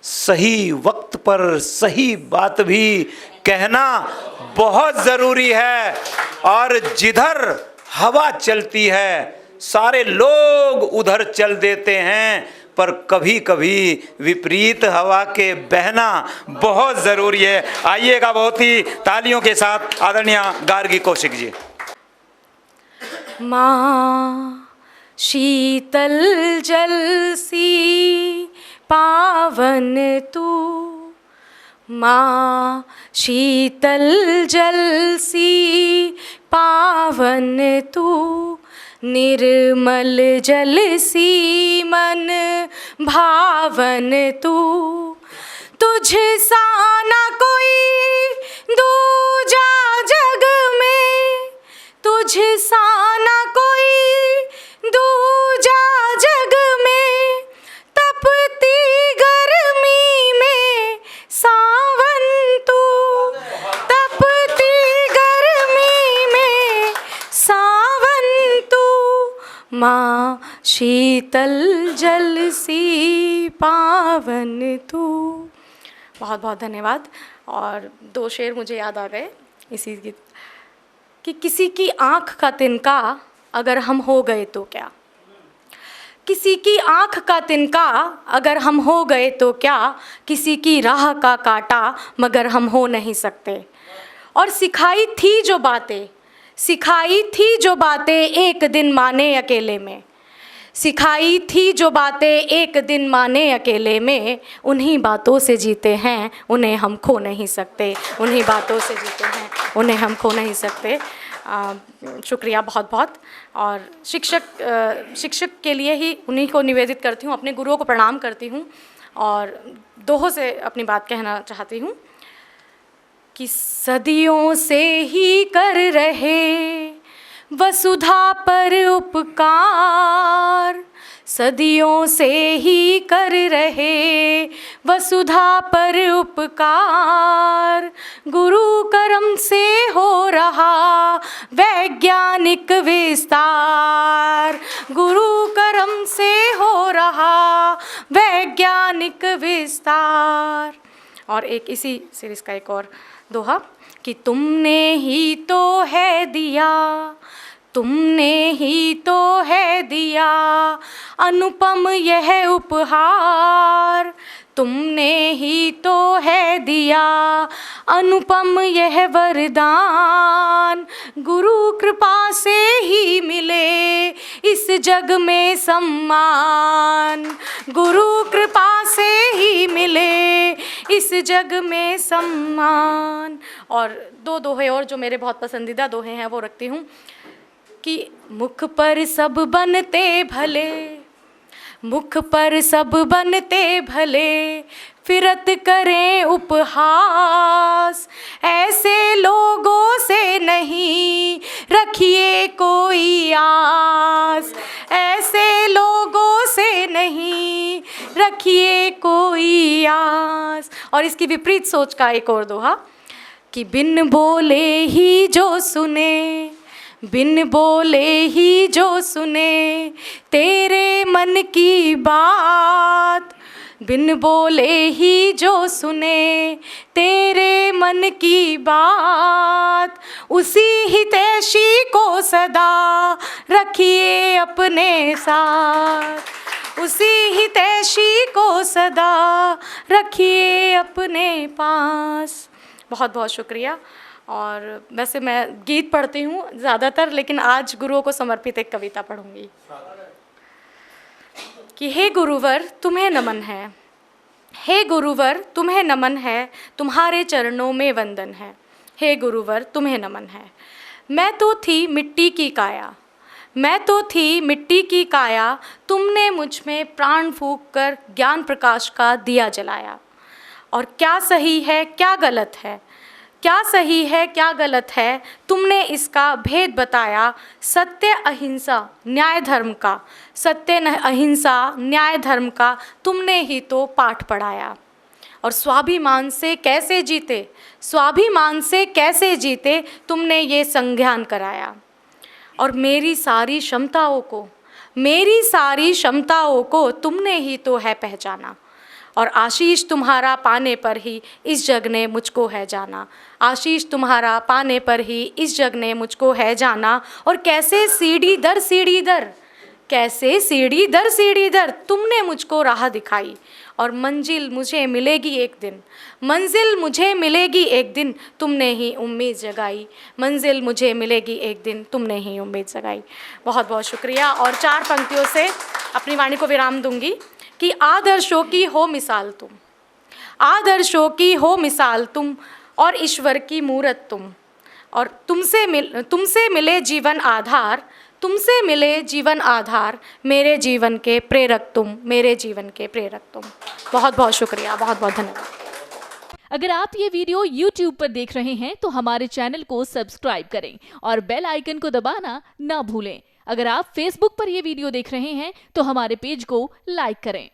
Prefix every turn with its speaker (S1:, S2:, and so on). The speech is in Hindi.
S1: सही वक्त पर सही बात भी कहना बहुत ज़रूरी है। और जिधर हवा चलती है सारे लोग उधर चल देते हैं, पर कभी कभी विपरीत हवा के बहना बहुत ज़रूरी है। आइएगा बहुत ही तालियों के साथ आदरणीय गार्गी कौशिक जी।
S2: माँ शीतल जल सी पावन तू, माँ शीतल जल सी पावन तू, निर्मल जल सी मन भावन तू, तुझ सा ना कोई दूजा जग में, तुझ सा ना कोई दूजा जग में, तपती गर्मी में सावन तू, तपती गर्मी में सावन तू, माँ शीतल जल सी पावन तू। बहुत बहुत धन्यवाद। और दो शेर मुझे याद आ गए इसी गीत कि किसी की आँख का तिनका अगर हम हो गए तो क्या, किसी की आँख का तिनका अगर हम हो गए तो क्या, किसी की राह का कांटा मगर हम हो नहीं सकते। और सिखाई थी जो बातें, सिखाई थी जो बातें एक दिन माने अकेले में, सिखाई थी जो बातें एक दिन माने अकेले में, उन्हीं बातों से जीते हैं उन्हें हम खो नहीं सकते, उन्हीं बातों से जीते हैं उन्हें हम खो नहीं सकते। शुक्रिया बहुत बहुत। और शिक्षक के लिए ही उन्हीं को निवेदित करती हूँ, अपने गुरुओं को प्रणाम करती हूँ और दोहों से अपनी बात कहना चाहती हूँ कि सदियों से ही कर रहे वसुधा पर उपकार, सदियों से ही कर रहे वसुधा पर उपकार, गुरु कर्म से हो रहा वैज्ञानिक विस्तार, गुरु कर्म से हो रहा वैज्ञानिक विस्तार। और एक इसी सीरीज़ का एक और दोहा कि तुमने ही तो है दिया, तुमने ही तो है दिया अनुपम यह उपहार, तुमने ही तो है दिया अनुपम यह वरदान, गुरु कृपा से ही मिले इस जग में सम्मान, गुरु कृपा से ही मिले इस जग में सम्मान। और दो दोहे और जो मेरे बहुत पसंदीदा दोहे हैं वो रखती हूँ कि मुख पर सब बनते भले, मुख पर सब बनते भले, फिरत करें उपहास, ऐसे लोगों से नहीं रखिए कोई आस, ऐसे लोगों से नहीं रखिए कोई आस। और इसकी विपरीत सोच का एक और दोहा कि बिन बोले ही जो सुने, बिन बोले ही जो सुने तेरे मन की बात, बिन बोले ही जो सुने तेरे मन की बात, उसी हितैषी को सदा रखिए अपने साथ, उसी हितैषी को सदा रखिए अपने पास। बहुत बहुत शुक्रिया। और वैसे मैं गीत पढ़ती हूँ ज़्यादातर, लेकिन आज गुरुओं को समर्पित एक कविता पढ़ूंगी कि हे गुरुवर तुम्हें नमन है, हे गुरुवर तुम्हें नमन है, तुम्हारे चरणों में वंदन है, हे गुरुवर तुम्हें नमन है। मैं तो थी मिट्टी की काया, मैं तो थी मिट्टी की काया, तुमने मुझ में प्राण फूंक कर ज्ञान प्रकाश का दिया जलाया। और क्या सही है क्या गलत है, क्या सही है क्या गलत है, तुमने इसका भेद बताया। सत्य अहिंसा न्याय धर्म का, सत्य अहिंसा न्याय धर्म का तुमने ही तो पाठ पढ़ाया। और स्वाभिमान से कैसे जीते, स्वाभिमान से कैसे जीते तुमने ये संज्ञान कराया। और मेरी सारी क्षमताओं को, मेरी सारी क्षमताओं को तुमने ही तो है पहचाना। और आशीष तुम्हारा पाने पर ही इस जग ने मुझको है जाना। आशीष तुम्हारा पाने पर ही इस जग ने मुझको है जाना। और कैसे सीढ़ी दर सीढ़ी दर, कैसे सीढ़ी दर सीढ़ी दर तुमने मुझको राह दिखाई। और मंजिल मुझे मिलेगी एक दिन, मंजिल मुझे मिलेगी एक दिन, तुमने ही उम्मीद जगाई। मंजिल मुझे मिलेगी एक दिन, तुमने ही उम्मीद जगाई। बहुत बहुत शुक्रिया। और 4 पंक्तियों से अपनी वाणी को विराम दूंगी कि आदर्शों की हो मिसाल तुम, आदर्शों की हो मिसाल तुम, और ईश्वर की मूरत तुम। और तुमसे मिले जीवन आधार, तुमसे मिले जीवन आधार, मेरे जीवन के प्रेरक तुम, मेरे जीवन के प्रेरक तुम। बहुत बहुत शुक्रिया, बहुत बहुत धन्यवाद।
S3: अगर आप ये वीडियो YouTube पर देख रहे हैं तो हमारे चैनल को सब्सक्राइब करें और बेल आइकन को दबाना ना भूलें। अगर आप Facebook पर ये वीडियो देख रहे हैं तो हमारे पेज को लाइक करें।